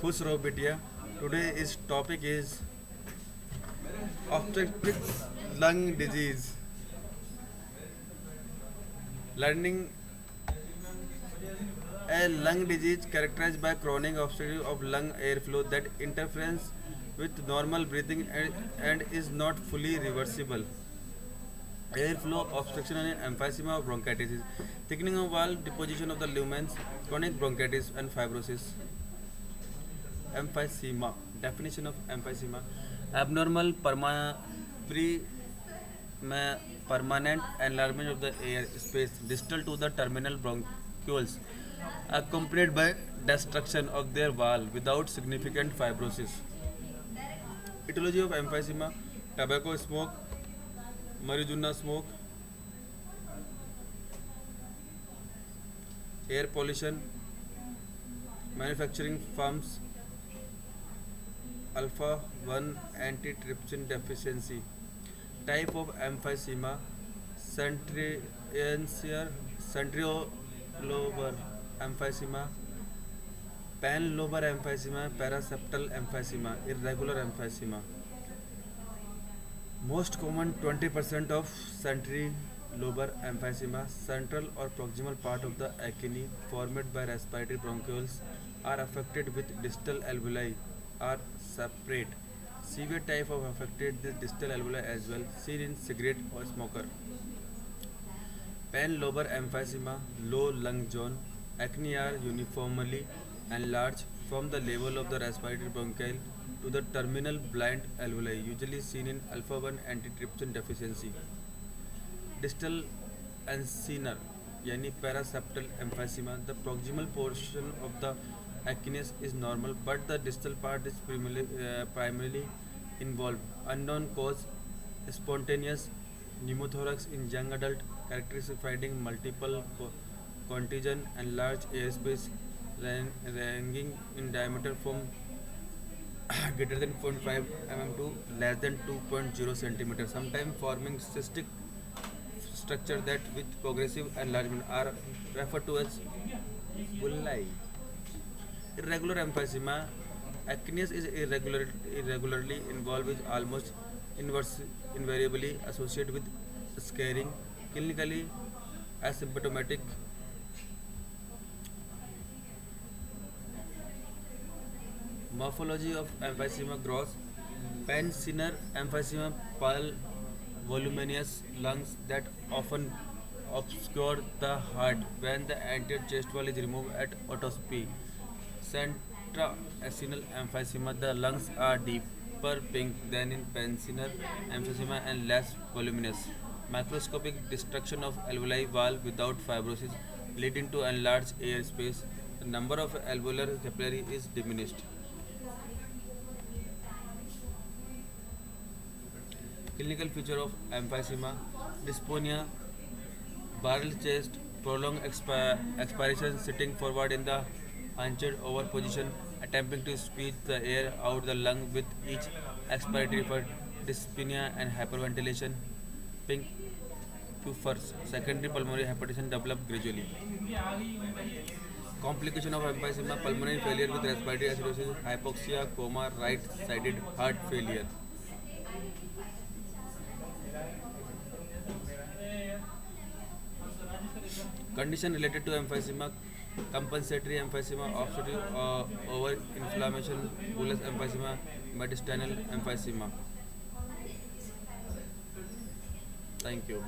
खुश रहो बिटिया. Today is topic is obstructive lung disease. Learning a lung disease characterized by chronic obstruction of lung airflow that interferes with normal breathing and is not fully reversible. Airflow obstruction and emphysema of bronchitis, thickening of wall, deposition of the lumens, chronic bronchitis and fibrosis. Emphysema. Definition of emphysema: abnormal pre permanent enlargement of the air space distal to the terminal bronchioles, accompanied by destruction of their wall without significant fibrosis. Etiology of emphysema: tobacco smoke, marijuana smoke, air pollution, manufacturing firms, alpha 1 antitrypsin deficiency. Type of emphysema: centriolobar emphysema, panlobar emphysema, paraseptal emphysema, irregular emphysema. Most common 20% of centrilobar emphysema, central or proximal part of the acini formed by respiratory bronchioles are affected with distal alveoli are separate. Severe type of affected the distal alveoli as well, seen in cigarette or smoker. Panlobar emphysema, low lung zone. Acne are uniformly enlarged from the level of the respiratory bronchial to the terminal blind alveoli, usually seen in alpha 1 antitrypsin deficiency. Distal ancinar, yani paraseptal emphysema, the proximal portion of the acnes is normal, but the distal part is primarily involved. Unknown cause: spontaneous pneumothorax in young adult, characteristic finding multiple contagion and large airspace ranging in diameter from greater than 0.5 mm to less than 2.0 cm, sometimes forming cystic structure that with progressive enlargement are referred to as bullae. Irregular emphysema: acne is irregularly involved with almost invariably associated with scarring, clinically asymptomatic. Morphology of emphysema: gross, pansinar emphysema, pale, voluminous lungs that often obscure the heart when the anterior chest wall is removed at otoscopy. Centra-acinal emphysema: the lungs are deeper pink than in pansinar emphysema and less voluminous. Macroscopic destruction of alveoli wall without fibrosis, leading to enlarged air space. The number of alveolar capillary is diminished. Clinical feature of emphysema: dyspnea, barrel chest, prolonged expiration, sitting forward in the hunched over position, attempting to squeeze the air out the lung with each expiratory effort, dyspnea and hyperventilation. Pink puffers, secondary pulmonary hypertension develop gradually. Complication of emphysema: pulmonary failure with respiratory acidosis, hypoxia, coma, right-sided heart failure. Condition related to emphysema: compensatory emphysema, obstructive over inflammation, bullous emphysema, mediastinal emphysema. Thank you.